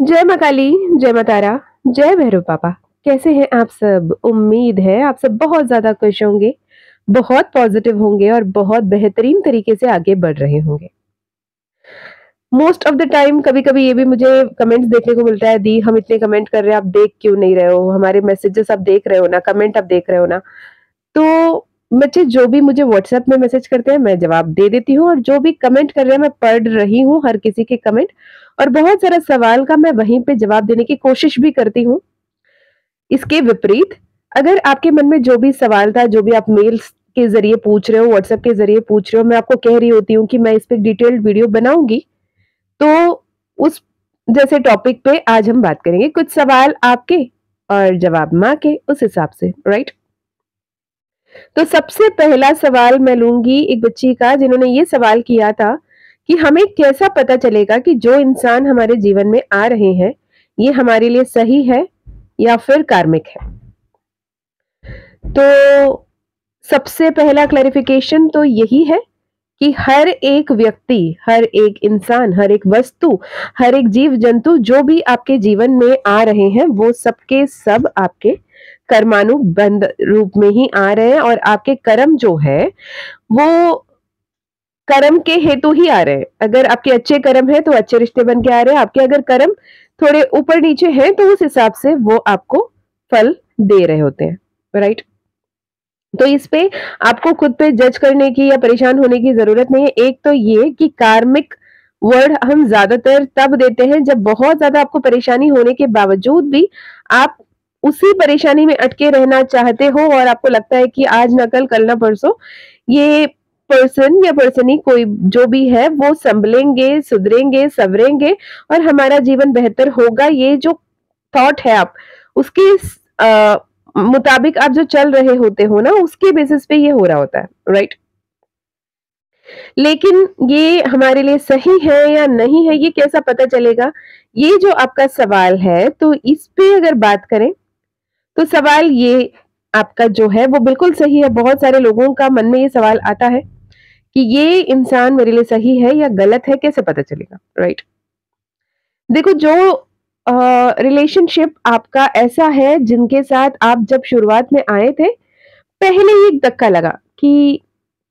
जय माँ काली, जय माँ तारा, जय भैरव पापा। कैसे हैं आप सब? उम्मीद है आप सब बहुत ज़्यादा खुश होंगे, बहुत पॉज़िटिव होंगे और बहुत बेहतरीन तरीके से आगे बढ़ रहे होंगे। मोस्ट ऑफ द टाइम कभी-कभी ये भी मुझे कमेंट्स देखने को मिलता है, दी हम इतने कमेंट कर रहे हैं, आप देख क्यों नहीं रहे हो? हमारे मैसेजेस आप देख रहे हो ना, कमेंट आप देख रहे हो ना? तो बच्चे जो भी मुझे व्हाट्सएप में मैसेज करते हैं, मैं जवाब दे देती हूँ और जो भी कमेंट कर रहे हैं, मैं पढ़ रही हूँ हर किसी के कमेंट और बहुत सारा सवाल का मैं वहीं पे जवाब देने की कोशिश भी करती हूँ। इसके विपरीत अगर आपके मन में जो भी सवाल था, जो भी आप मेल्स के ज़रिए पूछ रहे हो, व्हाट्सएप के ज़रिए पूछ रहे हो, मैं आपको कह रही होती हूँ कि मैं इस पे डिटेल्ड वीडियो बनाऊँगी, तो उस जैसे टॉपिक पे आज हम बात करेंगे। कुछ सवाल आपके और जवाब माँ के, उस हिसाब से, राइट? तो सबसे पहला सवाल मैं लूँगी एक बच्ची का जिन्होंने ये सवाल किया था कि हमें कैसा पता चलेगा कि जो इंसान हमारे जीवन में आ रहे हैं, ये हमारे लिए सही है या फिर कार्मिक है? तो सबसे पहला क्लैरिफिकेशन तो यही है कि हर एक व्यक्ति, हर एक इंसान, हर एक वस्तु, हर एक जीव-जंतु जो भी आपके जीवन में आ रहे हैं, वो सबके सब आपके कर्मानुबंध रूप में ही आ रहे हैं और आपके कर्म जो है, वो कर्म के हेतु ही आ रहे हैं। अगर आपके अच्छे कर्म हैं, तो अच्छे रिश्ते बन के आ रहे हैं, आपके अगर कर्म थोड़े ऊपर-नीचे हैं, तो उस हिसाब से वो आपको फल दे रहे होते हैं, राइट? तो इस पे आपको खुद पे जज करने की या परेशान होने की ज़रूरत नहीं है। एक तो ये कि कार्मिक वर्ड हम ज़्यादातर तब देते हैं जब बहुत ज़्यादा आपको परेशानी होने के बावजूद भी आप उसी परेशानी में अटके रहना चाहते हो और आपको लगता है कि आज ना कल ना परसों ये पर्सन या पर्सनी कोई जो भी है वो सँभलेंगे, सुधरेंगे, सँवरेंगे और हमारा जीवन बेहतर होगा। ये जो थॉट है आप उसके मुताबिक आप जो चल रहे होते हो ना, उसके बेसिस पे ये हो रहा होता है, राइट? लेकिन ये हमारे लिए सही है या नहीं है, ये कैसा पता चलेगा? ये जो आपका सवाल है, तो इस पे अगर बात करें, तो सवाल ये आपका जो है, वो बिल्कुल सही है। बहुत सारे लोगों का मन में ये सवाल आता है कि ये इंसान मेरे लिए सही है या गलत है, कैसे पता चलेगा, राइट? देखो जो रिलेशनशिप आपका ऐसा है जिनके साथ आप जब शुरुआत में आए थे, पहले ही एक धक्का लगा कि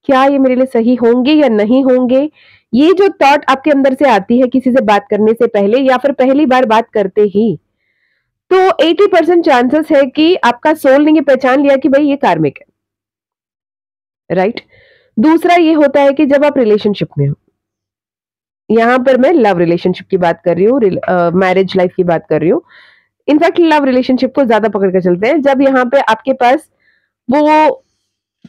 क्या ये मेरे लिए सही होंगे या नहीं होंगे? ये जो थॉट आपके अंदर से आती है किसी से बात करने से पहले या फिर पहली बार बात करते ही, तो 80% चांसेस है कि आपका सोल ने ये पहचान लिया कि भई ये कार्मिक है, राइट? दूसरा ये होता है कि जब आप रिलेशनशिप में हो, यहाँ पर मैं लव रिलेशनशिप की बात कर रही हूँ, मैरिज लाइफ की बात कर रही हूँ। इनफैक्ट लव रिलेशनशिप को ज़्यादा पकड़ के चलते हैं, जब यहाँ पे आपके पास वो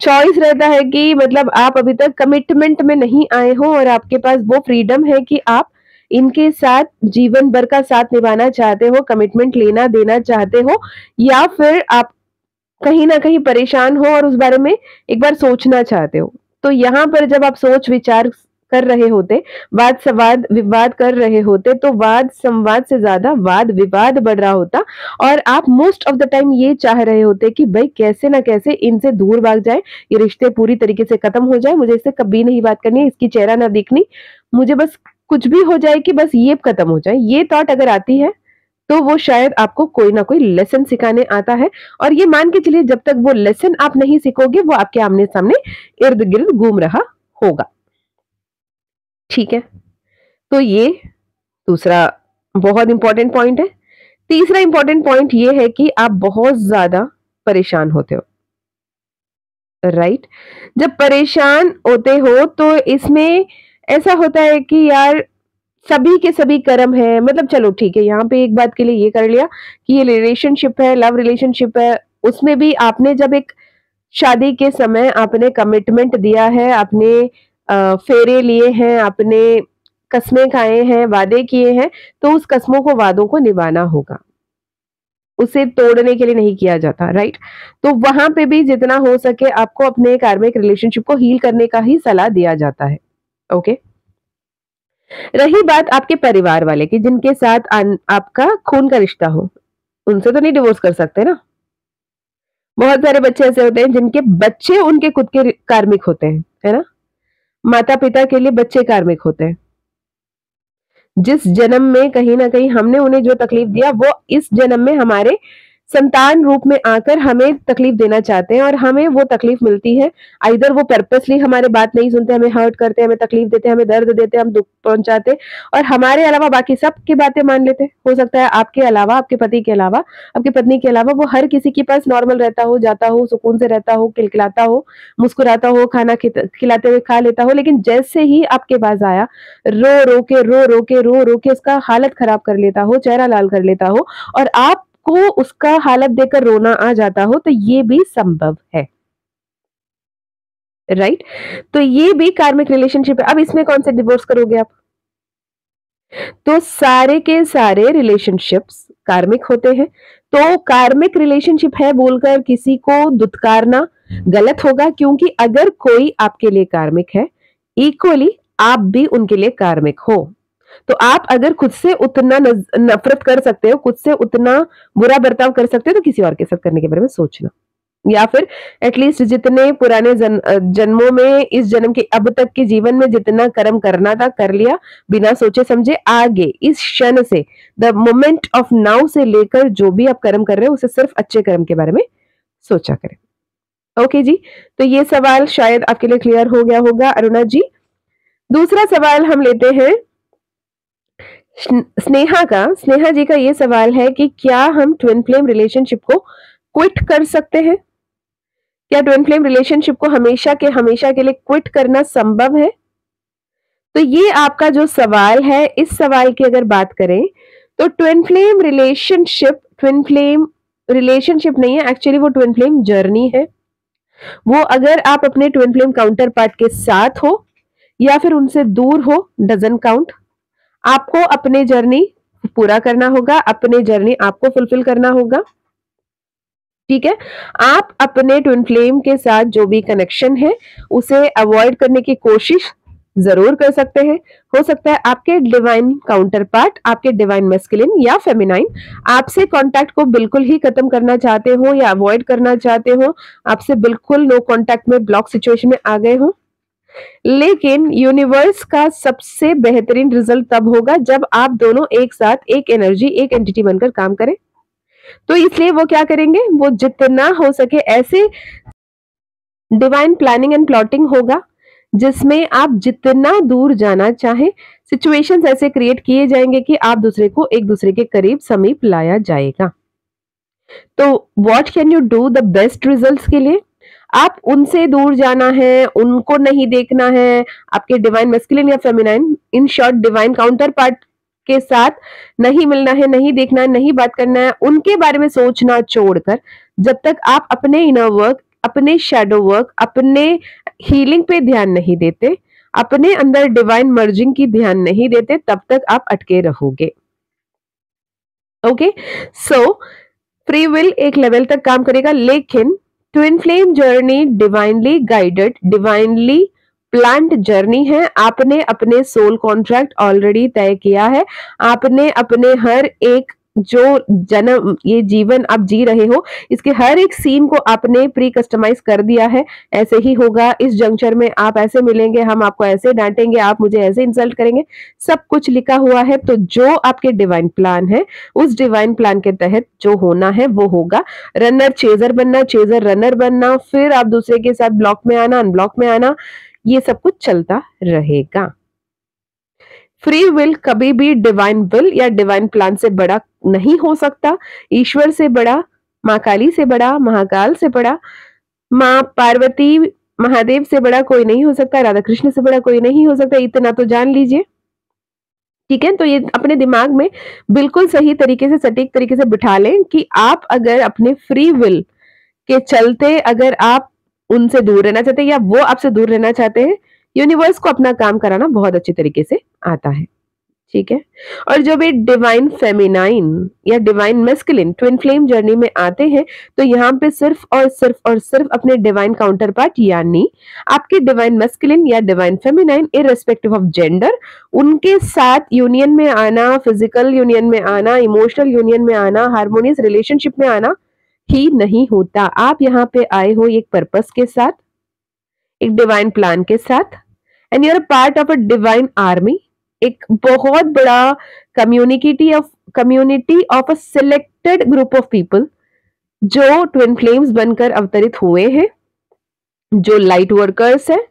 चॉइस रहता है कि मतलब आप अभी तक कमिटमेंट में नहीं आए हो और आपके पास वो फ्रीडम है कि आप इनके साथ जीवन भर का साथ निभाना चाहते हो, कमिटमेंट लेना देना चाहते हो या फिर आप कहीं न कहीं परेशान हो और उस बारे में एक बार सोचना चाहते हो। तो यहाँ पर जब आप सोच-विचार कर रहे होते, वाद-संवाद विवाद कर रहे होते, तो वाद-संवाद से ज़्यादा वाद-विवाद बढ़ रहा होता और आप मोस्ट ऑफ द टाइम ये चाह रहे होते कि भई कैसे न कैसे इनसे दूर भाग जाएँ, ये रिश्ते पूरी तरीके से खत्म हो जाएँ, मुझे इससे कभी नहीं बात करनी है, इसकी चेहरा ना दिखनी, मुझे बस कुछ भी हो जाए कि बस ये खत्म हो जाए। ये थॉट अगर आती है तो वो शायद आपको कोई ना कोई लेसन सिखाने आता है और ये मान के चलिए जब तक वो लेसन आप नहीं सीखोगे वो आपके आमने-सामने इर्द-गिर्द घूम रहा होगा। ठीक है? तो ये दूसरा बहुत इम्पोर्टेंट पॉइंट है। तीसरा इम्पोर्टेंट पॉइंट ये है कि आप बहुत ज़्यादा परेशान होते हो, राइट? जब परेशान होते हो तो इसमें ऐसा होता है कि यार सभी के सभी कर्म हैं, मतलब चलो ठीक है, यहाँ पे एक बात के लिए ये कर लिया कि ये रिलेशनशिप है, लव रिलेशनशिप है, उसमें भी आपने जब एक शादी के समय आपने कमिटमेंट दिया है, आपने फेरे लिए हैं, आपने कस्में खाए हैं, वादे किए हैं, तो उस कस्मों को, वादों को निभाना होगा। उसे तोड़ने के लिए नहीं किया जाता, राइट? तो वहाँ पे भी जितना हो सके आपको अपने कार्मिक रिलेशनशिप को हील करने का ही सलाह दिया जाता है, ओके? रही बात आपके परिवार वाले की जिनके साथ आपका खून का रिश्ता हो, उनसे तो नहीं डिवोर्स कर सकते ना। बहुत सारे बच्चे ऐसे होते हैं जिनके बच्चे उनके खुद के कार्मिक होते हैं, है ना? माता-पिता के लिए बच्चे कार्मिक होते हैं। जिस जन्म में कहीं ना कहीं हमने उन्हें जो तकलीफ दिया, वो इस जन्म में हमारे संतान रूप में आकर हमें तकलीफ देना चाहते हैं और हमें वो तकलीफ मिलती है। आइदर वो पर्पसली हमारे बात नहीं सुनते, हमें हर्ट करते हैं, हमें तकलीफ देते हैं, हमें दर्द देते हैं, हम दुख पहुंचाते हैं और हमारे अलावा बाकी सब की बातें मान लेते हैं। हो सकता है आपके अलावा, आपके पति के अलावा, आपकी पत्नी के अलावा वो हर किसी के पास नॉर्मल रहता हो, जाता हो, सुकून से रहता हो, खिलखिलाता हो, मुस्कुराता हो, खाना खिलाते हुए खा लेता हो, लेकिन जैसे ही आपके पास आया, रो रो के उसका हालत खराब कर लेता हो, चेहरा लाल कर लेता हो और आप को उसका हालत देखकर रोना आ जाता हो, तो ये भी संभव है, राइट? तो ये भी कार्मिक रिलेशनशिप है। अब इसमें कौन से डिवोर्स करोगे आप? तो सारे के सारे रिलेशनशिप्स कार्मिक होते हैं। तो कार्मिक रिलेशनशिप है बोलकर किसी को दुत्कारना गलत होगा, क्योंकि अगर कोई आपके लिए कार्मिक है, इक्वली आप भी उनके लिए कार्मिक हो। तो आप अगर खुद से उतना नफरत कर सकते हो, खुद से उतना बुरा बर्ताव कर सकते हो, तो किसी और के साथ करने के बारे में सोचना, या फिर एटलीस्ट जितने पुराने जन्मों में, इस जन्म के अब तक के जीवन में जितना कर्म करना था कर लिया, बिना सोचे समझे। आगे इस क्षण से, द मोमेंट ऑफ नाउ से लेकर जो भी आप कर्म कर रहे हो, उसे सिर्फ अच्छे कर्म के बारे में सोचा करें। ओके जी, तो ये सवाल शायद आपके लिए क्लियर हो गया होगा अरुणा जी। दूसरा सवाल हम लेते हैं स्नेहा का। स्नेहा जी का ये सवाल है कि क्या हम ट्विन फ्लेम रिलेशनशिप को क्विट कर सकते हैं? क्या ट्विन फ्लेम रिलेशनशिप को हमेशा के लिए क्विट करना संभव है? तो ये आपका जो सवाल है, इस सवाल की अगर बात करें तो ट्विन फ्लेम रिलेशनशिप नहीं है, एक्चुअली वो ट्विन फ्लेम जर्नी है। वो अगर आप अपने ट्विन फ्लेम काउंटर पार्ट के साथ हो या फिर उनसे दूर हो, डजंट काउंट। आपको अपने जर्नी पूरा करना होगा, अपने जर्नी आपको फुलफिल करना होगा, ठीक है? आप अपने ट्विन फ्लेम के साथ जो भी कनेक्शन है उसे अवॉइड करने की कोशिश जरूर कर सकते हैं। हो सकता है आपके डिवाइन काउंटर पार्ट, आपके डिवाइन मैस्कुलिन या फेमिनाइन आपसे कांटेक्ट को बिल्कुल ही खत्म करना चाहते हो या अवॉइड करना चाहते हो, आपसे बिल्कुल नो कांटेक्ट में, ब्लॉक सिचुएशन में आ गए हो। लेकिन यूनिवर्स का सबसे बेहतरीन रिजल्ट तब होगा जब आप दोनों एक साथ, एक एनर्जी, एक एंटिटी बनकर काम करें। तो इसलिए वो क्या करेंगे, वो जितना हो सके ऐसे डिवाइन प्लानिंग एंड प्लॉटिंग होगा जिसमें आप जितना दूर जाना चाहें, सिचुएशंस ऐसे क्रिएट किए जाएंगे कि आप दूसरे को एक दूसरे के करीब, समीप लाया जाएगा। तो what can you do the best results के लिए? आप उनसे दूर जाना है, उनको नहीं देखना है, आपके डिवाइन मैस्कुलिन या feminine, in short divine counter part के साथ नहीं मिलना है, नहीं देखना है, नहीं बात करना है, उनके बारे में सोचना छोड़कर जब तक आप अपने इनर वर्क, अपने शैडो वर्क, अपने हीलिंग पे ध्यान नहीं देते, अपने अंदर डिवाइन मर्जिंग की ध्यान नहीं देते, तब तक आप अटके रहोगे। ओके, सो फ्री विल एक लेवल तक काम करेगा, लेकिन twin flame journey divinely guided, divinely planned journey है। आपने अपने सोल कॉन्ट्रैक्ट ऑलरेडी तय किया है। आपने अपने हर एक जो जन्म, ये जीवन आप जी रहे हो, इसके हर एक सीन को आपने प्री कस्टमाइज कर दिया है। ऐसे ही होगा इस जंक्चर में, आप ऐसे मिलेंगे, हम आपको ऐसे डांटेंगे, आप मुझे ऐसे इंसल्ट करेंगे, सब कुछ लिखा हुआ है। तो जो आपके डिवाइन प्लान है, उस डिवाइन प्लान के तहत जो होना है वो होगा। रनर चेजर बनना, चेजर रनर बनना, फिर आप दूसरे के साथ ब्लॉक में आना, अनब्लॉक में आना, ये सब कुछ चलता रहेगा। फ्री विल कभी भी डिवाइन विल या डिवाइन प्लान से बड़ा नहीं हो सकता। ईश्वर से बड़ा, माँ काली से बड़ा, महाकाल से बड़ा, माँ पार्वती, महादेव से बड़ा कोई नहीं हो सकता, राधा कृष्ण से बड़ा कोई नहीं हो सकता, इतना तो जान लीजिए, ठीक है? तो ये अपने दिमाग में बिल्कुल सही तरीके से, सटीक तरीके से बिठा लें कि आप अगर अपने फ्री विल के चलते अगर आप उनसे दूर रहना चाहते हैं या वो आपसे दूर रहना चाहते हैं, यूनिवर्स को अपना काम कराना बहुत अच्छी तरीके से आता है, ठीक है? और जब ये डिवाइन फेमिनाइन या divine masculine twin flame journey में आते हैं, तो यहाँ पे सिर्फ और सिर्फ और सिर्फ अपने डिवाइन काउंटर पार्ट यानी आपके डिवाइन मैस्कुलिन या divine feminine, irrespective of gender, उनके साथ यूनियन में आना, फिजिकल यूनियन में आना, इमोशनल यूनियन में आना, हार्मोनियस रिलेशनशिप में आना ही नहीं होता। आप यहाँ पे आए हो एक पर्पस के साथ, एक डिवाइन प्लान के साथ, and you are part of a divine army. एक बहुत बड़ा community of a selected group of people जो ट्विन फ्लेम्स बनकर अवतरित हुए हैं, जो लाइट वर्कर्स हैं,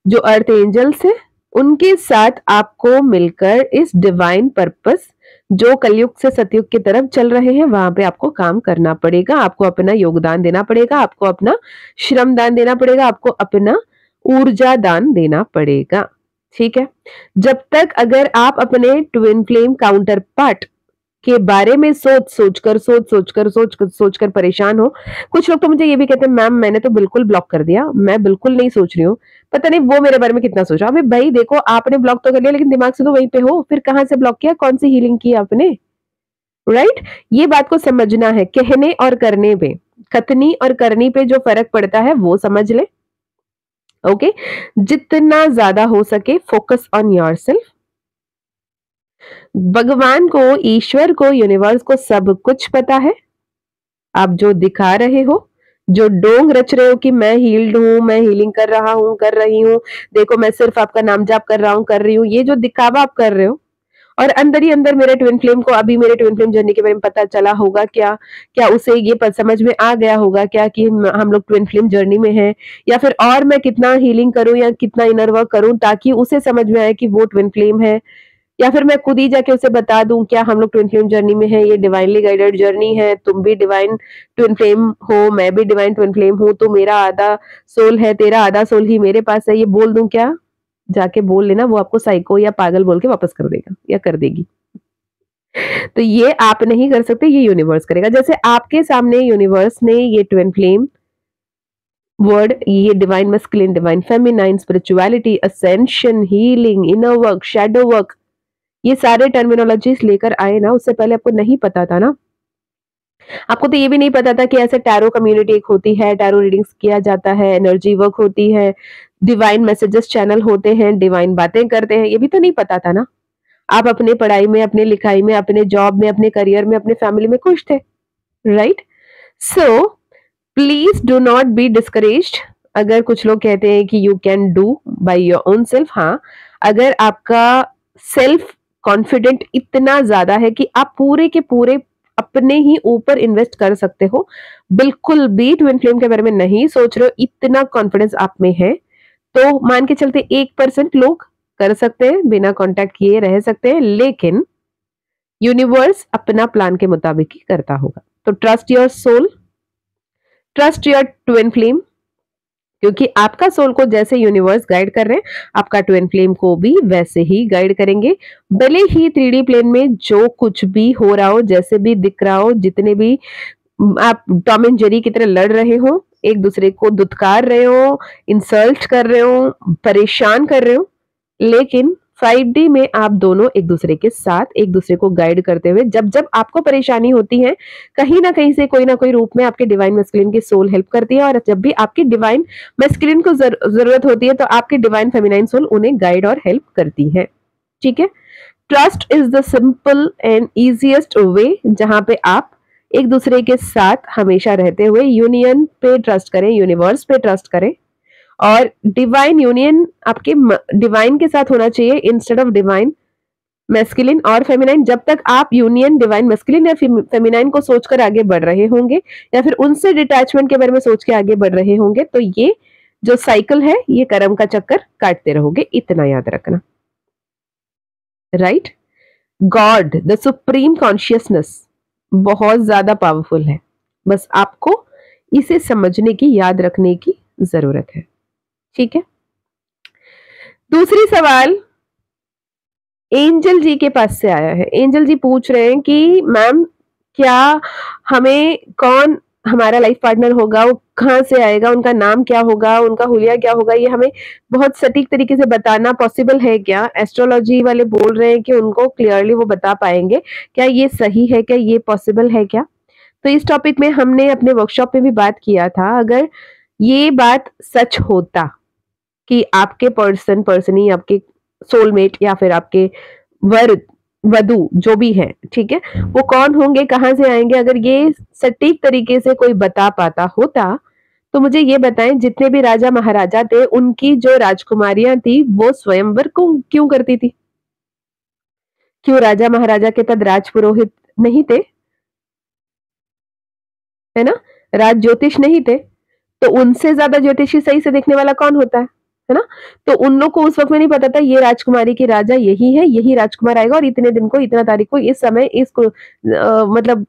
जो अर्थ एंजल्स हैं, उनके साथ आपको मिलकर इस डिवाइन पर्पस जो कलयुग से सतयुग की तरफ चल रहे हैं वहां पे आपको काम करना पड़ेगा, आपको अपना योगदान देना पड़ेगा, आपको अपना श्रम दान देना पड़ेगा, आपको अपना ऊर्जा दान देना पड़ेगा। ठीक है, जब तक अगर आप अपने ट्विन फ्लेम काउंटर पार्ट के बारे में सोच सोचकर परेशान हो। कुछ लोग तो मुझे ये भी कहते हैं मैम मैंने तो बिल्कुल ब्लॉक कर दिया, मैं बिल्कुल नहीं सोच रही हूँ, पता नहीं वो मेरे बारे में कितना सोच रहा है। अबे भाई देखो, आपने ब्लॉक तो कर लिया लेकिन दिमाग से तो वहीं पे हो, फिर कहां से ब्लॉक किया, कौन सी हीलिंग की आपने, राइट? ये बात को समझना है, कहने और करने पे, कथनी और करनी पे जो फर्क पड़ता है वो समझ ले। ओके, जितना ज्यादा हो सके फोकस ऑन योरसेल्फ। भगवान को, ईश्वर को, यूनिवर्स को सब कुछ पता है। आप जो दिखा रहे हो, जो डोंग रच रहे हो कि मैं हील्ड हूं, मैं हीलिंग कर रहा हूं, कर रही हूं, देखो मैं सिर्फ आपका नाम जाप कर रहा हूं, कर रही हूं, ये जो दिखावा आप कर रहे हो, और अंदर ही अंदर मेरे ट्विन फ्लेम को अभी मेरे ट्विन फ्लेम जर्नी के बारे में पता चला होगा क्या? क्या उसे ये समझ में आ गया होगा क्या कि हम लोग ट्विन फ्लेम जर्नी में हैं? या फिर और मैं कितना हीलिंग करूं या कितना इनर वर्क करूं ताकि उसे समझ में आए कि वो ट्विन फ्लेम है? या फिर मैं खुद ही जाके उसे बता दूं क्या हम लोग ट्विन फ्लेम जर्नी में है, ये डिवाइनली गाइडेड जर्नी है, तुम भी डिवाइन ट्विन फ्लेम हो, मैं भी डिवाइन ट्विन फ्लेम हूं, तो मेरा आधा सोल है, तेरा आधा सोल ही मेरे पास है, ये बोल दूं क्या? जाके बोल लेना, वो आपको साइको या पागल बोल के वापस कर देगा या कर देगी। तो ये आप नहीं कर सकते, ये यूनिवर्स करेगा। जैसे आपके सामने यूनिवर्स ने ये ट्विन फ्लेम वर्ड, ये divine masculine, divine feminine, spirituality, ascension, healing, inner work, shadow work, ये सारे टर्मिनोलॉजीज लेकर आए ना, उससे पहले आपको नहीं पता था ना। आपको तो ये भी नहीं पता था कि ऐसे टैरो कम्युनिटी एक होती है, टैरो रीडिंग्स किया जाता है, एनर्जी वर्क होती है, डिवाइन मैसेजेस चैनल होते हैं, डिवाइन बातें करते हैं, ये भी तो नहीं पता था ना। आप अपने पढ़ाई में, अपने लिखाई में, अपने जॉब में, अपने करियर में, अपने फैमिली में खुश थे, right? So please do not be discouraged अगर कुछ लोग कहते हैं कि you can do by your own self. हाँ, अगर आपका सेल्फ कॉन्फिडेंट इतना ज्यादा है कि आप पूरे के पूरे अपने ही ऊपर इन्वेस्ट कर सकते हो, बिल्कुल भी ट्विन फ्लेम के बारे में नहीं सोच रहे हो, इतना कॉन्फिडेंस आप में है, तो मान के चलते 1% लोग कर सकते हैं, बिना कांटेक्ट किए रह सकते हैं, लेकिन यूनिवर्स अपना प्लान के मुताबिक ही करता होगा। तो trust your soul, trust your twin flame, क्योंकि आपका सोल को जैसे यूनिवर्स गाइड कर रहे हैं, आपका ट्विन फ्लेम को भी वैसे ही गाइड करेंगे। भले ही 3D प्लेन में जो कुछ भी हो रहा हो, जैसे भी दिख रहा हो, जितने भी आप टॉम एंड जेरी की तरह लड़ रहे हो, एक दूसरे को दुत्कार रहे हो, इंसल्ट कर रहे हो, परेशान कर रहे हो, लेकिन 5D में आप दोनों एक दूसरे के साथ, एक दूसरे को गाइड करते हुए, जब जब आपको परेशानी होती है, कहीं ना कहीं से कोई ना कोई रूप में आपके डिवाइन मैस्कुलिन की सोल हेल्प करती है, और जब भी आपकी डिवाइन मैस्कुलिन को जरूरत होती है तो आपकी डिवाइन फेमिनाइन सोल उन्हें गाइड और हेल्प करती है। ठीक है, trust is the simple and easiest way जहां पे आप एक दूसरे के साथ हमेशा रहते हुए यूनियन पे ट्रस्ट करें, यूनिवर्स पे ट्रस्ट करें, और डिवाइन यूनियन आपके डिवाइन के साथ होना चाहिए इंस्टेड ऑफ डिवाइन मैस्कुलिन और फेमिनाइन। जब तक आप यूनियन डिवाइन मैस्कुलिन या फेमिनाइन को सोचकर आगे बढ़ रहे होंगे, या फिर उनसे डिटैचमेंट के बारे में सोच के आगे बढ़ रहे होंगे, तो ये जो साइकिल है, ये कर्म का चक्कर काटते रहोगे, इतना याद रखना, right? God, the supreme consciousness, बहुत ज्यादा पावरफुल है, बस आपको इसे समझने की, याद रखने की जरूरत है। ठीक है, दूसरी सवाल एंजल जी के पास से आया है। एंजल जी पूछ रहे हैं कि मैम क्या हमें कौन हमारा लाइफ पार्टनर होगा, वो कहाँ से आएगा, उनका नाम क्या होगा, उनका हुलिया क्या होगा, ये हमें बहुत सटीक तरीके से बताना पॉसिबल है क्या? एस्ट्रोलॉजी वाले बोल रहे हैं कि उनको क्लियरली वो बता पाएंगे, क्या ये सही है, क्या ये पॉसिबल है क्या? तो इस टॉपिक में हमने अपने वर्कशॉप में भी बात किया था। अगर ये बात सच होता कि आपके पर्सनी, आपके सोलमेट या फिर आपके वर वधु जो भी है, ठीक है, वो कौन होंगे, कहाँ से आएंगे, अगर ये सटीक तरीके से कोई बता पाता होता, तो मुझे ये बताएं, जितने भी राजा महाराजा थे, उनकी जो राजकुमारियां थी, वो स्वयंवर को क्यों करती थी? क्यों राजा महाराजा के तद राज पुरोहित नहीं थे, है ना, राज ज्योतिष नहीं थे, तो उनसे ज्यादा ज्योतिषी सही से देखने वाला कौन होता है ना? तो उन लोग को उस वक्त में नहीं पता था ये राजकुमारी की राजा यही है, यही राजकुमार आएगा और इतने दिन को, इतना तारीख को, इस समय, इसको मतलब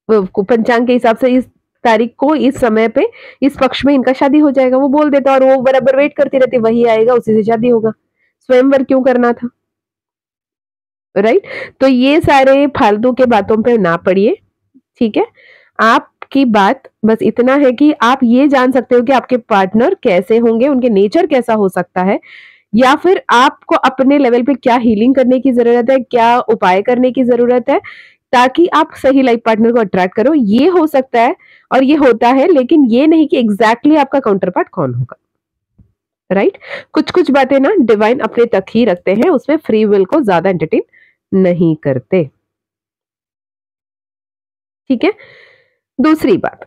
पंचांग के हिसाब से इस तारीख को, इस समय पे, इस पक्ष में इनका शादी हो जाएगा। वो बोल देता और वो बराबर वेट करती रहती, वही आएगा उसी से शादी होगा। स्वयंवर क्यों करना था, राइट? तो ये सारे फालतू के बातों पे ना पड़िए, ठीक है? आपकी बात बस इतना है कि आप ये जान सकते हो कि आपके पार्टनर कैसे होंगे, उनके नेचर कैसा हो सकता है, या फिर आपको अपने लेवल पे क्या हीलिंग करने की जरूरत है, क्या उपाय करने की जरूरत है, ताकि आप सही लाइफ पार्टनर को अट्रैक्ट करो। ये हो सकता है और ये होता है, लेकिन ये नहीं कि एग्जैक्टली आपका काउंटर पार्ट कौन होगा, राइट? कुछ कुछ बातें ना डिवाइन अपने तक ही रखते हैं, उसमें फ्री विल को ज्यादा एंटरटेन नहीं करते, ठीक है? दूसरी बात,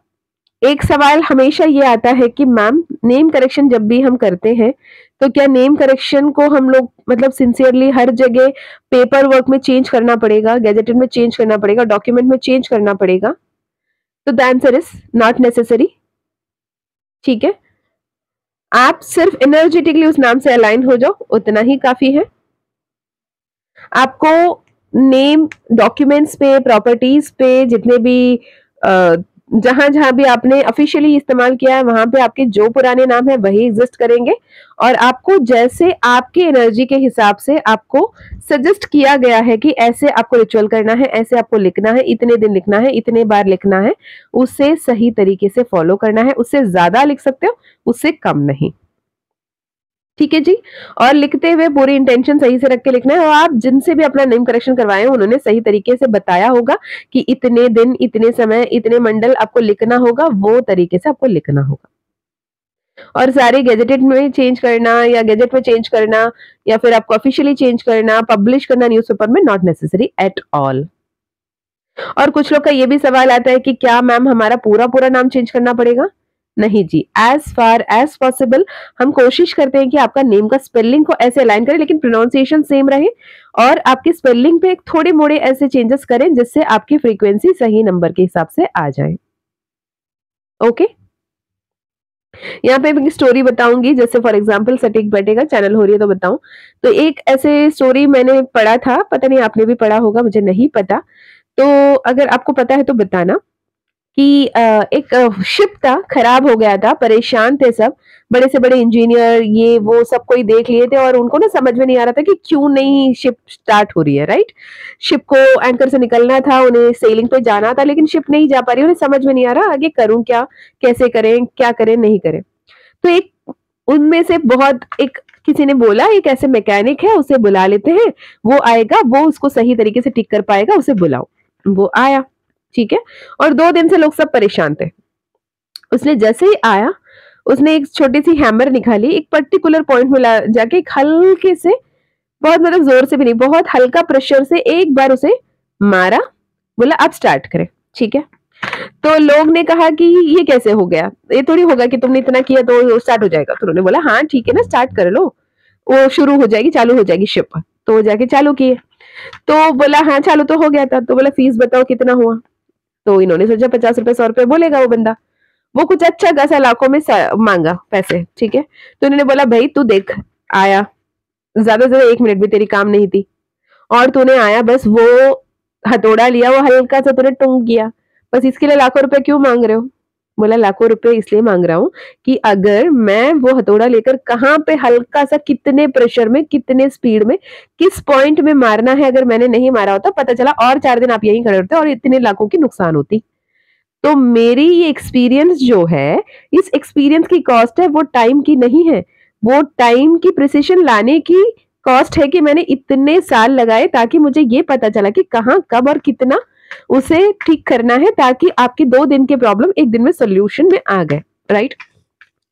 एक सवाल हमेशा ये आता है कि मैम नेम करेक्शन जब भी हम करते हैं तो क्या नेम करेक्शन को हम लोग मतलब सिंसियरली हर जगह पेपर वर्क में चेंज करना पड़ेगा, गैजेटेड में चेंज करना पड़ेगा, डॉक्यूमेंट में चेंज करना पड़ेगा? तो the answer is not necessary, ठीक है? आप सिर्फ एनर्जेटिकली उस नाम से अलाइन हो जाओ, उतना ही काफी है। आपको नेम डॉक्यूमेंट्स पे, प्रॉपर्टीज पे, जितने भी जहां जहां भी आपने ऑफिशियली इस्तेमाल किया है वहां पे आपके जो पुराने नाम है वही एग्जिस्ट करेंगे, और आपको जैसे आपकी एनर्जी के हिसाब से आपको सजेस्ट किया गया है कि ऐसे आपको रिचुअल करना है, ऐसे आपको लिखना है, इतने दिन लिखना है, इतने बार लिखना है, उसे सही तरीके से फॉलो करना है। उससे ज्यादा लिख सकते हो, उससे कम नहीं, ठीक है जी? और लिखते हुए पूरी इंटेंशन सही से रख के लिखना है, और आप जिनसे भी अपना नेम करेक्शन करवाए उन्होंने सही तरीके से बताया होगा कि इतने दिन, इतने समय, इतने मंडल आपको लिखना होगा, वो तरीके से आपको लिखना होगा। और सारे गैजेटेड में चेंज करना या गैजेट में चेंज करना या फिर आपको ऑफिशियली चेंज करना, पब्लिश करना न्यूज़पेपर में, नॉट नेसेसरी एट ऑल। और कुछ लोग का ये भी सवाल आता है कि क्या मैम हमारा पूरा पूरा नाम चेंज करना पड़ेगा? नहीं जी, एज फार एज पॉसिबल हम कोशिश करते हैं कि आपका नेम का स्पेलिंग को ऐसे अलाइन करें लेकिन प्रोनाउंसिएशन सेम रहे, और आपके स्पेलिंग पे थोड़े मोड़े ऐसे चेंजेस करें जिससे आपकी फ्रीक्वेंसी सही नंबर के हिसाब से आ जाए। ओके, यहाँ पे मैं स्टोरी बताऊंगी, जैसे फॉर एग्जांपल सटीक बैठेगा, चैनल हो रही है तो बताऊं। तो एक ऐसे स्टोरी मैंने पढ़ा था, पता नहीं आपने भी पढ़ा होगा, मुझे नहीं पता, तो अगर आपको पता है तो बताना। कि एक शिप था, खराब हो गया था, परेशान थे सब, बड़े से बड़े इंजीनियर, ये वो सब कोई देख लिए थे, और उनको ना समझ में नहीं आ रहा था कि क्यों नहीं शिप स्टार्ट हो रही है, राइट? शिप को एंकर से निकलना था, उन्हें सेलिंग पे जाना था, लेकिन शिप नहीं जा पा रही, उन्हें समझ में नहीं आ रहा आगे करूं क्या, कैसे करें, क्या करें, नहीं करें। तो एक उनमें से बहुत एक किसी ने बोला एक ऐसे मैकेनिक है, उसे बुला लेते हैं, वो आएगा, वो उसको सही तरीके से ठीक कर पाएगा, उसे बुलाओ। वो आया, ठीक है, और 2 दिन से लोग सब परेशान थे। उसने जैसे ही आया, उसने एक छोटी सी हैमर निकाली, एक पर्टिकुलर पॉइंट में जाके एक हल्के से, बहुत मतलब जोर से भी नहीं, बहुत हल्का प्रेशर से एक बार उसे मारा, बोला अब स्टार्ट करें, ठीक है? तो लोग ने कहा कि ये कैसे हो गया, ये थोड़ी होगा कि तुमने इतना किया तो स्टार्ट हो जाएगा। तो उन्होंने बोला हाँ ठीक है ना, स्टार्ट कर लो, वो शुरू हो जाएगी, चालू हो जाएगी शिप। तो जाके चालू किए, तो बोला हाँ चालू तो हो गया था। तो बोला फीस बताओ कितना हुआ? तो इन्होंने सोचा 50 रुपए 100 रुपए बोलेगा वो बंदा, वो कुछ अच्छा खासा लाखों में मांगा पैसे, ठीक है? तो इन्होंने बोला भाई तू देख, आया, ज्यादा से ज्यादा 1 मिनट भी तेरी काम नहीं थी, और तूने आया बस वो हथौड़ा लिया, वो हल्का सा तूने टूंक किया, बस इसके लिए लाखों रुपए क्यों मांग रहे हो? बोला लाखों रुपए इसलिए मांग रहा हूँ कि अगर मैं वो हथौड़ा लेकर कहाँ पे हल्का सा, कितने प्रेशर में, कितने स्पीड में, किस पॉइंट में मारना है, अगर मैंने नहीं मारा होता, पता चला और 4 दिन आप यहीं खड़े होते और इतने लाखों की नुकसान होती। तो मेरी ये एक्सपीरियंस जो है, इस एक्सपीरियंस की कॉस्ट है, वो टाइम की नहीं है, वो टाइम की प्रिसिशन लाने की कॉस्ट है कि मैंने इतने साल लगाए ताकि मुझे ये पता चला कि कहाँ, कब और कितना उसे ठीक करना है, ताकि आपके 2 दिन के प्रॉब्लम 1 दिन में सोल्यूशन में आ गए, राइट?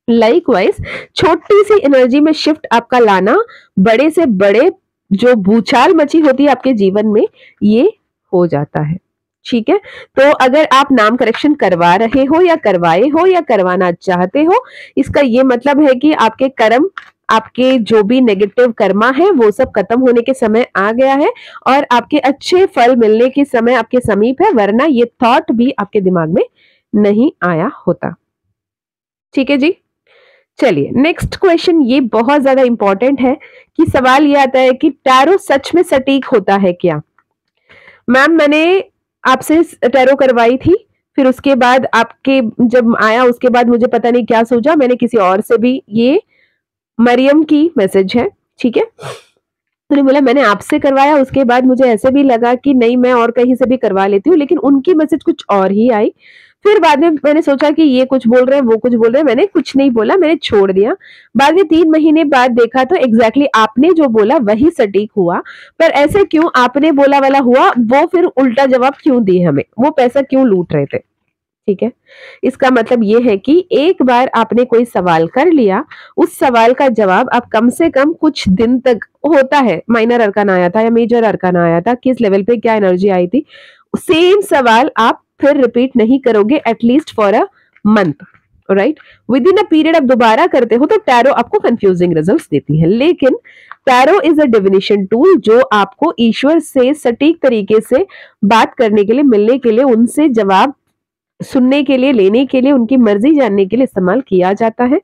लाइकवाइज छोटी सी एनर्जी में शिफ्ट आपका लाना, बड़े से बड़े जो भूचाल मची होती है आपके जीवन में, ये हो जाता है, ठीक है? तो अगर आप नाम करेक्शन करवा रहे हो या करवाए हो या करवाना चाहते हो, इसका ये मतलब है कि आपके कर्म आपके जो भी नेगेटिव कर्मा है वो सब खत्म होने के समय आ गया है और आपके अच्छे फल मिलने के समय आपके समीप है, वरना ये थॉट भी आपके दिमाग में नहीं आया होता। ठीक है जी। चलिए नेक्स्ट क्वेश्चन, ये बहुत ज्यादा इंपॉर्टेंट है कि सवाल ये आता है कि टैरो सच में सटीक होता है क्या? मैम मैंने आपसे टैरो करवाई थी, फिर उसके बाद आपके जब आया उसके बाद मुझे पता नहीं क्या सोचा, मैंने किसी और से भी, ये मरियम की मैसेज है, ठीक है। उन्होंने बोला मैंने आपसे करवाया, उसके बाद मुझे ऐसे भी लगा कि नहीं मैं और कहीं से भी करवा लेती हूँ, लेकिन उनकी मैसेज कुछ और ही आई। फिर बाद में मैंने सोचा कि ये कुछ बोल रहे हैं वो कुछ बोल रहे हैं, मैंने कुछ नहीं बोला, मैंने छोड़ दिया। बाद में 3 महीने बाद देखा तो एग्जैक्टली आपने जो बोला वही सटीक हुआ, पर ऐसे क्यों आपने बोला वाला हुआ, वो फिर उल्टा जवाब क्यों दिए हमें, वो पैसा क्यों लूट रहे थे? ठीक है, इसका मतलब ये है कि एक बार आपने कोई सवाल कर लिया, उस सवाल का जवाब आप कम से कम कुछ दिन तक, होता है माइनर अरकान आया था या मेजर अरकान आया था, किस लेवल पे क्या एनर्जी आई थी, सेम सवाल आप फिर रिपीट नहीं करोगे at least for a month, right. With in a period आप दोबारा करते हो तो टैरो आपको कंफ्यूजिंग रिजल्ट्स देती है, लेकिन tarot is a divination tool जो आपको ईश्वर से सटीक तरीके से बात करने के लिए, मिलने के लिए, उनसे जवाब सुनने के लिए, लेने के लिए, उनकी मर्जी जानने के लिए इस्तेमाल किया जाता है।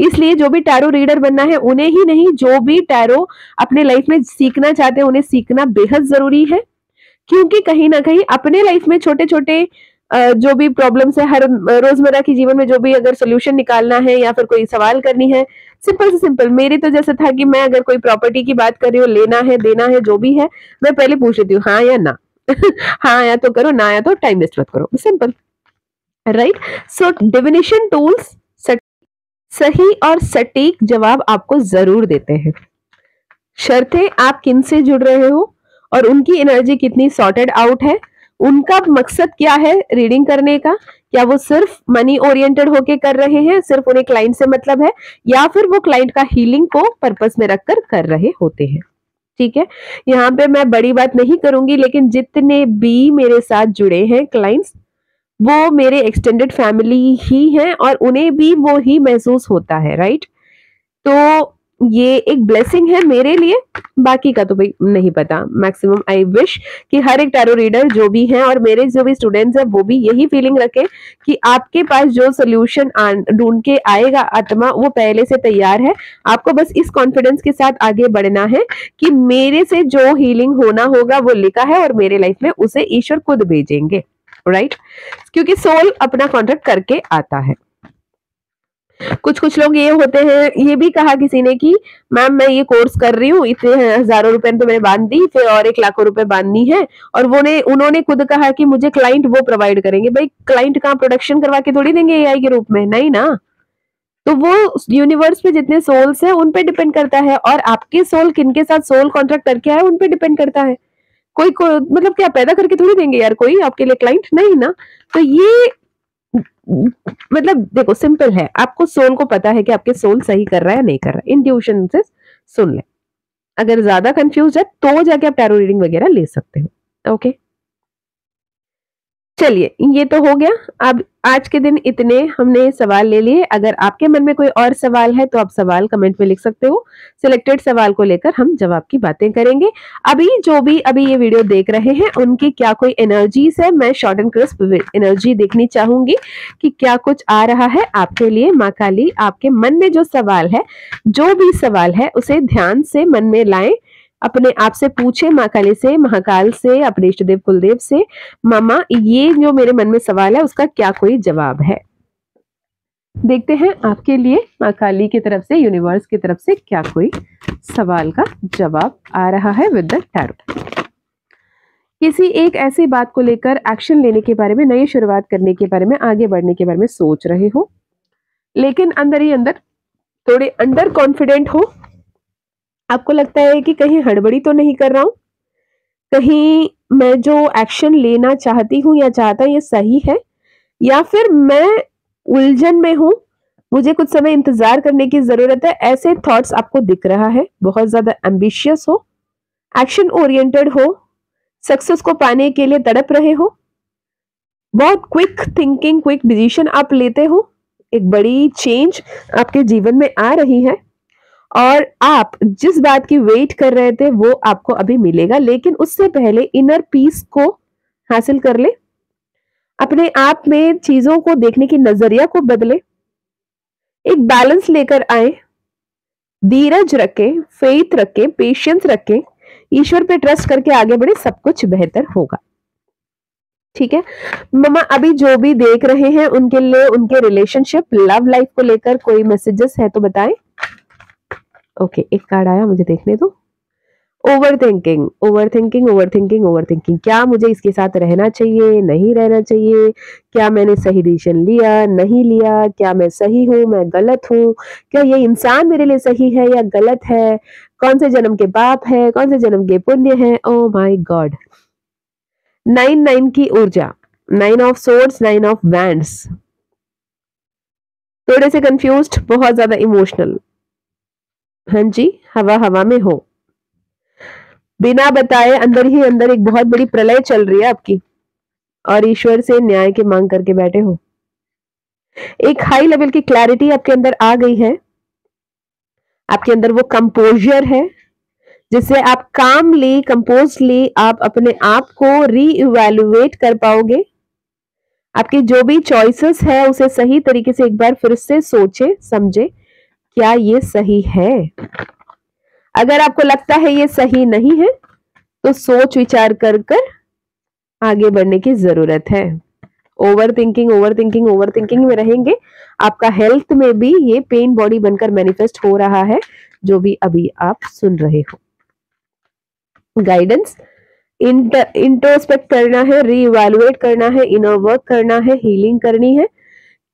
इसलिए जो भी टैरो रीडर बनना है उन्हें ही नहीं, जो भी टैरो अपने लाइफ में सीखना चाहते हैं उन्हें सीखना बेहद जरूरी है, क्योंकि कहीं ना कहीं अपने लाइफ में छोटे छोटे जो भी प्रॉब्लम्स है, हर रोजमर्रा की जीवन में जो भी अगर सोल्यूशन निकालना है या फिर कोई सवाल करनी है, सिंपल से सिंपल, मेरे तो जैसे था कि मैं अगर कोई प्रॉपर्टी की बात कर रही हूँ, लेना है देना है जो भी है, मैं पहले पूछ लेती हूँ हाँ या ना। हाँ या तो करो, ना या तो टाइम वेस्ट मत करो, सिंपल, राइट। सो डिविनेशन टूल्स सही और सटीक जवाब आपको जरूर देते हैं, शर्तें आप किन से जुड़ रहे हो और उनकी एनर्जी कितनी सॉर्टेड आउट है, उनका मकसद क्या है रीडिंग करने का, क्या वो सिर्फ मनी ओरिएंटेड होके कर रहे हैं, सिर्फ उन्हें क्लाइंट से मतलब है, या फिर वो क्लाइंट का हीलिंग को पर्पस में रखकर कर रहे होते हैं। ठीक है, यहाँ पे मैं बड़ी बात नहीं करूंगी, लेकिन जितने भी मेरे साथ जुड़े हैं क्लाइंट्स, वो मेरे एक्सटेंडेड फैमिली ही हैं और उन्हें भी वो ही महसूस होता है, राइट। तो ये एक ब्लेसिंग है मेरे लिए, बाकी का तो भाई नहीं पता। मैक्सिमम आई विश कि हर एक टैरो रीडर जो भी हैं और मेरे जो भी स्टूडेंट्स हैं वो भी यही फीलिंग रखें कि आपके पास जो सोल्यूशन ढूंढ के आएगा आत्मा, वो पहले से तैयार है। आपको बस इस कॉन्फिडेंस के साथ आगे बढ़ना है कि मेरे से जो हीलिंग होना होगा वो लिखा है और मेरे लाइफ में उसे ईश्वर खुद भेजेंगे, राइट। क्योंकि सोल अपना कॉन्ट्रैक्ट करके आता है। कुछ लोग ये होते हैं, ये भी कहा किसी ने कि मैम मैं ये कोर्स कर रही हूँ, इतने हजारों रुपए तो मैंने बांध दी, फिर और 1 लाख रुपए बांधनी है, और उन्होंने खुद कहा कि मुझे क्लाइंट वो प्रोवाइड करेंगे। भाई क्लाइंट कहाँ प्रोडक्शन करवा के थोड़ी देंगे एआई के रूप में, नहीं ना। तो वो यूनिवर्स पे जितने सोल्स हैं उन पे डिपेंड करता है, और आपके सोल किनके साथ सोल कॉन्ट्रैक्ट करके आए उन पे डिपेंड करता है। कोई मतलब क्या पैदा करके थोड़ी देंगे यार कोई आपके लिए क्लाइंट, नहीं ना। तो ये मतलब देखो सिंपल है, आपको सोल को पता है कि आपके सोल सही कर रहा है या नहीं कर रहा है, इंट्यूशन से सुन ले। अगर ज्यादा कंफ्यूज है तो जाके आप टैरो रीडिंग वगैरह ले सकते हो। ओके चलिए ये तो हो गया। अब आज के दिन इतने हमने सवाल ले लिए। अगर आपके मन में कोई और सवाल है तो आप सवाल कमेंट में लिख सकते हो। सिलेक्टेड सवाल को लेकर हम जवाब की बातें करेंगे। अभी ये वीडियो देख रहे हैं उनकी क्या कोई एनर्जीज है, मैं शॉर्ट एंड क्रिस्प एनर्जी देखनी चाहूंगी कि क्या कुछ आ रहा है आपके लिए। माँ काली आपके मन में जो सवाल है, जो भी सवाल है उसे ध्यान से मन में लाएं, अपने आप से पूछे, माँ काली से, महाकाल से, अपने इष्ट देव कुलदेव से, मामा ये जो मेरे मन में सवाल है उसका क्या कोई जवाब है। देखते हैं आपके लिए माँ काली की तरफ से, यूनिवर्स की तरफ से क्या कोई सवाल का जवाब आ रहा है विद द टैरो। किसी एक ऐसी बात को लेकर एक्शन लेने के बारे में, नई शुरुआत करने के बारे में, आगे बढ़ने के बारे में सोच रहे हो, लेकिन अंदर ही अंदर थोड़े अंडर कॉन्फिडेंट हो। आपको लगता है कि कहीं हड़बड़ी तो नहीं कर रहा हूं, कहीं मैं जो एक्शन लेना चाहती हूँ या चाहता ये सही है, या फिर मैं उलझन में हूं, मुझे कुछ समय इंतजार करने की जरूरत है। ऐसे थॉट्स आपको दिख रहा है। बहुत ज्यादा एम्बिशियस हो, एक्शन ओरिएंटेड हो, सक्सेस को पाने के लिए तड़प रहे हो, बहुत क्विक थिंकिंग, क्विक डिसीजन आप लेते हो, एक बड़ी चेंज आपके जीवन में आ रही है, और आप जिस बात की वेट कर रहे थे वो आपको अभी मिलेगा, लेकिन उससे पहले इनर पीस को हासिल कर ले, अपने आप में चीजों को देखने की नजरिया को बदले, एक बैलेंस लेकर आए, धीरज रखे, फेथ रखे, पेशेंस रखे, ईश्वर पे ट्रस्ट करके आगे बढ़े, सब कुछ बेहतर होगा। ठीक है मम्मा, अभी जो भी देख रहे हैं उनके लिए उनके रिलेशनशिप, लव लाइफ को लेकर कोई मैसेजेस है तो बताएं। ओके, एक कार्ड आया, मुझे देखने दो। Over thinking, over thinking, over thinking, over thinking. क्या मुझे इसके साथ रहना चाहिए, नहीं रहना चाहिए? क्या मैंने सही डिसीजन लिया, नहीं लिया? क्या मैं सही हूँ, मैं गलत हूँ? क्या ये इंसान मेरे लिए सही है या गलत है? कौन से जन्म के पाप है, कौन से जन्म के पुण्य है? ओ माय गॉड, 9 की ऊर्जा, 9 ऑफ सोर्ड्स, 9 ऑफ वैंड्स। थोड़े से कंफ्यूज्ड, बहुत ज्यादा इमोशनल। हाँ जी, हवा हवा में हो, बिना बताए अंदर ही अंदर एक बहुत बड़ी प्रलय चल रही है आपकी, और ईश्वर से न्याय की मांग करके बैठे हो। एक हाई लेवल की क्लैरिटी आपके अंदर आ गई है, आपके अंदर वो कंपोजर है जिससे आप कामली, कंपोजली आप अपने आप को रीइवैल्यूएट कर पाओगे। आपकी जो भी चॉइसेस है उसे सही तरीके से एक बार फिर से सोचे समझे, क्या ये सही है? अगर आपको लगता है ये सही नहीं है तो सोच विचार कर कर आगे बढ़ने की जरूरत है। Over thinking, over thinking, over thinking में रहेंगे, आपका हेल्थ में भी ये पेन बॉडी बनकर मैनिफेस्ट हो रहा है, जो भी अभी आप सुन रहे हो। गाइडेंस, इंट्रोस्पेक्ट करना है, रीइवैल्यूएट करना है, इनर वर्क करना है, हीलिंग करनी है।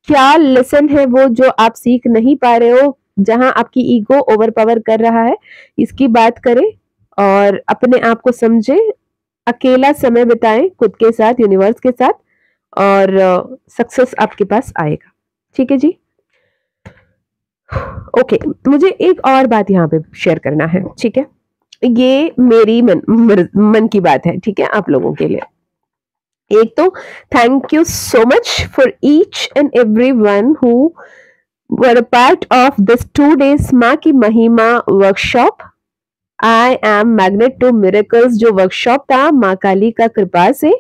क्या लेसन है वो जो आप सीख नहीं पा रहे हो, जहां आपकी ईगो ओवर पावर कर रहा है, इसकी बात करें और अपने आप को समझे, अकेला समय बिताएं खुद के साथ, यूनिवर्स के साथ, और सक्सेस आपके पास आएगा। ठीक है जी। ओके, मुझे एक और बात यहाँ पे शेयर करना है। ठीक है, ये मेरी मन की बात है, ठीक है, आप लोगों के लिए। एक तो thank you so much for each and every one who were a part of this 2 days माँ की महिमा workshop. I am magnet to miracles जो वर्कशॉप था माँ काली का कृपा से,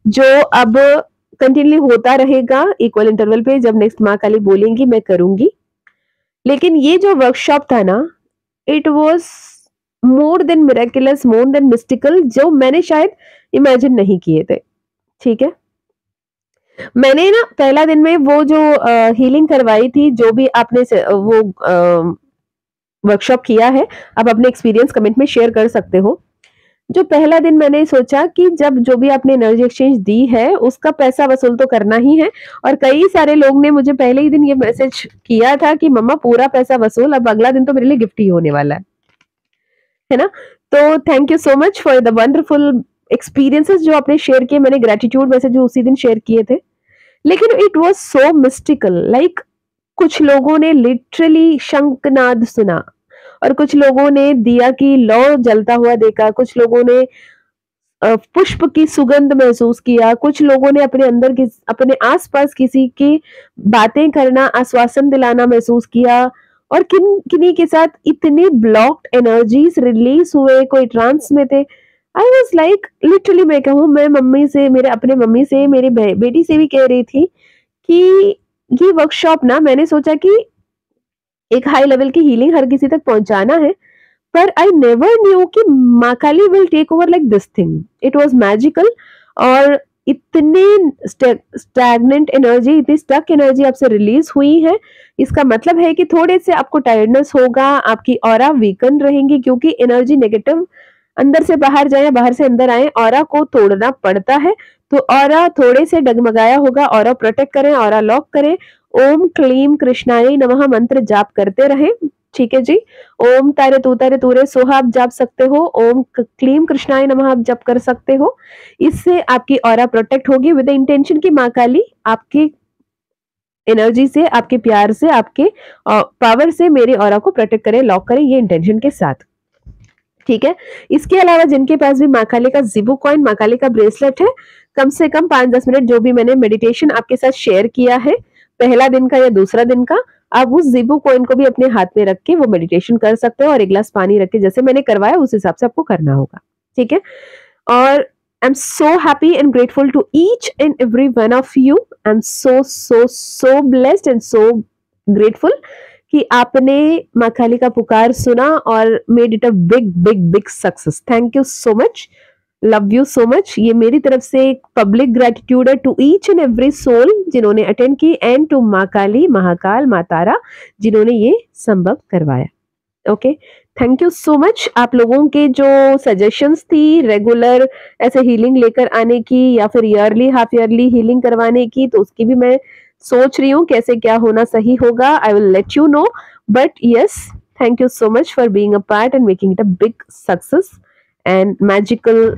जो अब कंटिन्यू होता रहेगा इक्वल इंटरवल पे, जब नेक्स्ट माँ काली बोलेंगी मैं करूंगी। लेकिन ये जो वर्कशॉप था ना, it was more than miraculous, more than mystical, जो मैंने शायद इमेजिन नहीं किए थे। ठीक है, मैंने ना पहला दिन में वो जो हीलिंग करवाई थी, जो भी आपने वो वर्कशॉप किया है, आप अपने एक्सपीरियंस कमेंट में शेयर कर सकते हो। जो पहला दिन मैंने सोचा कि जब जो भी आपने एनर्जी एक्सचेंज दी है उसका पैसा वसूल तो करना ही है, और कई सारे लोग ने मुझे पहले ही दिन ये मैसेज किया था कि मम्मा पूरा पैसा वसूल, अब अगला दिन तो मेरे लिए गिफ्ट ही होने वाला है ना। तो thank you so much for the wonderful experiences जो आपने शेयर किए। मैंने ग्रेटिट्यूड मैसेज उसी दिन शेयर किए थे, लेकिन it was so mystical. Like कुछ लोगों ने लिटरली शंखनाद सुना, और कुछ लोगों ने दिया की लौ जलता हुआ देखा, कुछ लोगों ने पुष्प की सुगंध महसूस किया, कुछ लोगों ने अपने अंदर की, अपने आसपास किसी की बातें करना, आश्वासन दिलाना महसूस किया, और किन्हीं के साथ इतने ब्लॉक्ड एनर्जीज रिलीज हुए, कोई ट्रांस में थे। आई वॉज लाइक लिटरली, मैं कहूँ, मैं मम्मी से, मेरे अपने मम्मी से, मेरी बेटी से भी कह रही थी कि ये वर्कशॉप ना, मैंने सोचा कि एक हाई लेवल की हीलिंग हर किसी तक पहुंचाना है, पर आई नेवर न्यू कि Maa Kali will take over like this thing. It was magical, और इतने स्टैग्नेंट एनर्जी, इतनी स्टक एनर्जी आपसे रिलीज हुई है। इसका मतलब है कि थोड़े से आपको टायर्डनेस होगा, आपकी ऑरा वीकन रहेंगी, क्योंकि एनर्जी नेगेटिव अंदर से बाहर जाए, बाहर से अंदर आए, ऑरा को तोड़ना पड़ता है। तो ऑरा थोड़े से डगमगाया होगा, ऑरा प्रोटेक्ट करें, ऑरा लॉक करें, ओम क्लीम कृष्णाय नमः मंत्र जाप करते रहें। ठीक है जी, ओम तारे तूरे सोहा आप जाप सकते हो, ओम क्लीम कृष्णाय नमः आप जप कर सकते हो। इससे आपकी ऑरा प्रोटेक्ट होगी, विद द इंटेंशन की माँ काली आपकी एनर्जी से, आपके प्यार से, आपके पावर से मेरी ऑरा को प्रोटेक्ट करें, लॉक करें, ये इंटेंशन के साथ। ठीक है, इसके अलावा जिनके पास भी माँ काली का जिबू कॉइन, माँ काली का ब्रेसलेट है, कम से कम 5-10 मिनट जो भी मैंने मेडिटेशन आपके साथ शेयर किया है, पहला दिन का या दूसरा दिन का, आप उस ज़ेबू कॉइन को भी अपने हाथ में रख के वो मेडिटेशन कर सकते हो और एक ग्लास पानी रख के जैसे मैंने करवाया उस हिसाब से आपको करना होगा, ठीक है? और I am so happy and grateful to each and every one of you. I am so blessed and so grateful कि आपने माँ काली का पुकार सुना और made it a big big big success. Thank you so much, love you so much. ये मेरी तरफ से एक पब्लिक ग्रेटिट्यूड है to each and every soul जिन्होंने अटेंड की, एंड टू माँ काली, महाकाल, माँ तारा जिन्होंने ये संभव करवाया। Okay, thank you so much. आप लोगों के जो सजेशंस थी रेगुलर ऐसे हीलिंग लेकर आने की या फिर ईयरली हाफ ईयरली हीलिंग करवाने की, तो उसकी भी मैं सोच रही हूँ कैसे क्या होना सही होगा। I will let you know, but yes, thank you so much for being a part and making it a big success and magical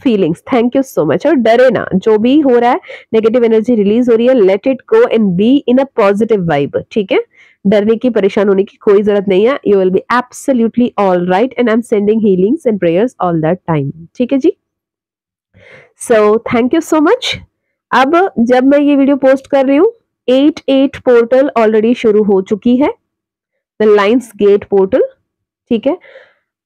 feelings. Thank you so much. और डरे ना, जो भी हो रहा है, नेगेटिव एनर्जी रिलीज हो रही है, let it go and be in a positive vibe, ठीक है? डरने की, परेशान होने की कोई जरूरत नहीं है। You will be absolutely all right and I am sending healings and prayers all that time, ठीक है जी? So thank you so much. अब जब मैं ये वीडियो पोस्ट कर रही हूँ 8/8 पोर्टल ऑलरेडी शुरू हो चुकी है, द लाइन्स गेट पोर्टल, ठीक है?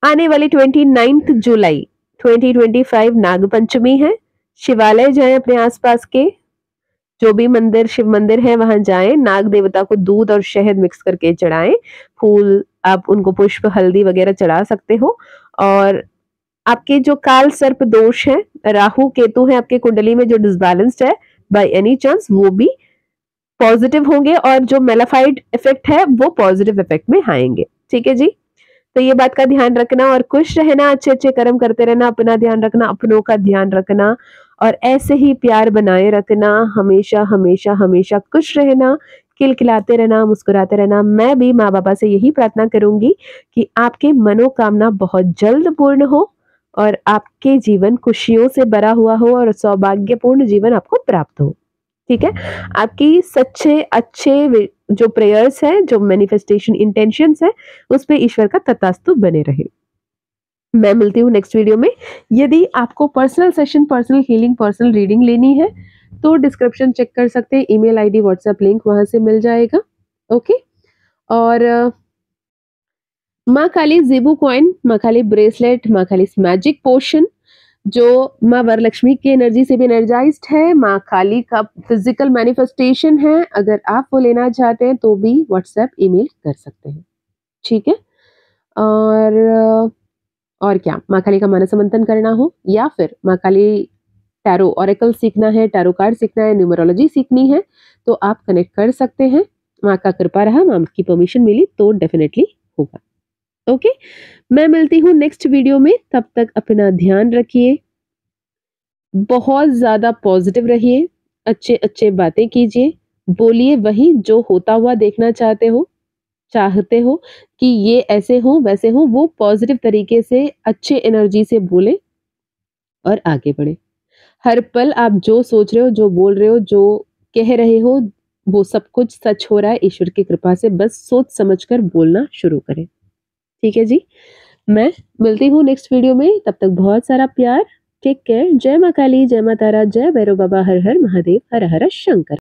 आने वाली 29 जुलाई 2025 नाग पंचमी है। शिवालय जाएं अपने आसपास के, जो भी मंदिर, शिव मंदिर है वहां जाएं, नाग देवता को दूध और शहद मिक्स करके चढ़ाएं, फूल, आप उनको पुष्प, हल्दी वगैरह चढ़ा सकते हो। और आपके जो काल सर्प दोष है, राहु केतु है आपके कुंडली में जो डिसबैलेंस्ड है, बाय एनी चांस वो भी पॉजिटिव होंगे और जो मेलाफाइड इफेक्ट है वो पॉजिटिव इफेक्ट में आएंगे, ठीक है जी? तो ये बात का ध्यान रखना और खुश रहना, अच्छे अच्छे कर्म करते रहना, अपना ध्यान रखना, अपनों का ध्यान रखना और ऐसे ही प्यार बनाए रखना, हमेशा हमेशा हमेशा खुश रहना, खिलखिलाते रहना, मुस्कुराते रहना। मैं भी माँ बाबा से यही प्रार्थना करूंगी कि आपके मनोकामना बहुत जल्द पूर्ण हो और आपके जीवन खुशियों से भरा हुआ हो और सौभाग्यपूर्ण जीवन आपको प्राप्त हो, ठीक है? आपकी सच्चे अच्छे जो प्रेयर्स है, जो मैनिफेस्टेशन इंटेंशंस है, उस पे ईश्वर का तथास्तु बने रहे। मैं मिलती हूँ नेक्स्ट वीडियो में। यदि आपको personal session, personal healing, personal reading लेनी है तो डिस्क्रिप्शन चेक कर सकते हैं, ईमेल आईडी, व्हाट्सएप लिंक वहां से मिल जाएगा। ओके, और माँ काली ज़ेबू कॉइन, माँ काली ब्रेसलेट, माँ काली मैजिक पोशन जो माँ वरलक्ष्मी की एनर्जी से भी एनर्जाइज्ड है, माँ काली का फिजिकल मैनिफेस्टेशन है। अगर आप वो लेना चाहते हैं तो भी व्हाट्सएप, ईमेल कर सकते हैं, ठीक है? और क्या, माँ काली का मानस मंथन करना हो या फिर माँ काली टैरो ऑरेकल सीखना है, टैरो कार्ड सीखना है, न्यूमरोलॉजी सीखनी है, तो आप कनेक्ट कर सकते हैं। माँ का कृपा रहा, माँ की परमिशन मिली तो डेफिनेटली होगा। ओके, मैं मिलती हूँ नेक्स्ट वीडियो में। तब तक अपना ध्यान रखिए, बहुत ज्यादा पॉजिटिव रहिए, अच्छे अच्छे बातें कीजिए, बोलिए वही जो होता हुआ देखना चाहते हो कि ये ऐसे हो वैसे हो, वो पॉजिटिव तरीके से अच्छे एनर्जी से बोले और आगे बढ़े। हर पल आप जो सोच रहे हो, जो बोल रहे हो, जो कह रहे हो, वो सब कुछ सच हो रहा है ईश्वर की कृपा से। बस सोच समझकर बोलना शुरू करें, ठीक है जी? मैं मिलती हूँ नेक्स्ट वीडियो में, तब तक बहुत सारा प्यार, टेक केयर। जय माँ काली, जय माँ तारा, जय भैरव बाबा, हर हर महादेव, हर हर शंकर।